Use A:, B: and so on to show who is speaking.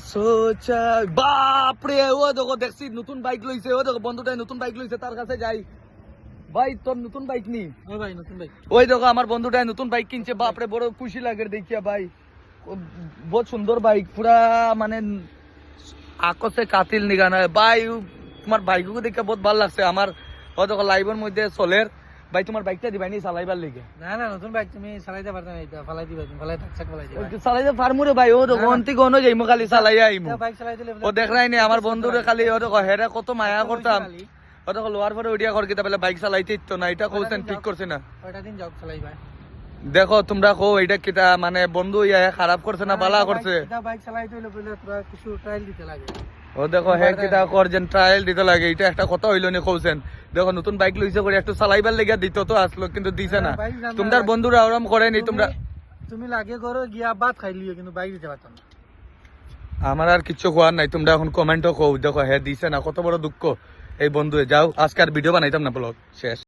A: সোচা বাপরে ও দেখো দেখছি নতুন বাইক লইছে ও দেখো বন্ধুটাই নতুন বাইক লইছে তার কাছে যাই ভাই তোর নতুন বাইক নি
B: ও ভাই নতুন বাইক
A: ওই দেখো আমার বন্ধুটাই নতুন বাইক কিনছে বাপরে বড় খুশি লাগে দেখিয়া ভাই বহুত সুন্দর বাইক পুরা মানে আকসে কাতিল নিগানা ভাই তোমার বাইককে দেখে বহুত ভালো লাগছে আমার ও দেখো লাইভের মধ্যে চলের ভাই তোমার বাইকটা দিবাই নি চালাইবার লিগে
B: না না নতুন বাইক তুমি চালাইতে পারতে না এটা ফালাই দিবা তুমি ফালাই থাকছাক ফালাই দিবা
A: চালাইতে পারমু রে ভাই ও দেখো অন্তি কোনো যাইমু খালি চালাই আইমু
B: বাইক চালাই দিলে
A: ও দেখ নাই নি আমার বন্ধুরে খালি ও দেখো হেরে কত মায়া করতাম ও দেখো লোয়ার পরে ওইটা কর কিতা বাইক চালাইতে ইতো না এটা কইছেন ঠিক করছে না
B: কয়টা দিন যাও চালাইবা
A: দেখো তোমরা কো এটা কিতা মানে বন্ধু ইয়া খারাপ করছে না ভালো করছে
B: এটা বাইক চালাইতে হইলে বলে তোরা কিছু ট্রায়াল দিতে লাগে
A: ও দেখো হে কিতা করছেন ট্রায়াল দিতে লাগে এটা একটা কথা হইলো নি কইছেন দেখো নতুন বাইক লইছে করে একটু চালাইবার লাগা দিত তো আসলো কিন্তু দিছে না তোমার বন্ধুরা আরাম করেনি তোমরা
B: তুমি লাগে করো গিয়া ভাত খাইলিও কিন্তু বাইক দিতে পারতাম না
A: আমার আর কিছু কোয়ার নাই তোমরা এখন কমেন্টও কও দেখো হে দিছে না কত বড় দুঃখ এই বন্ধু যাও আজকে আর ভিডিও বানাইতাম না ব্লগ শেষ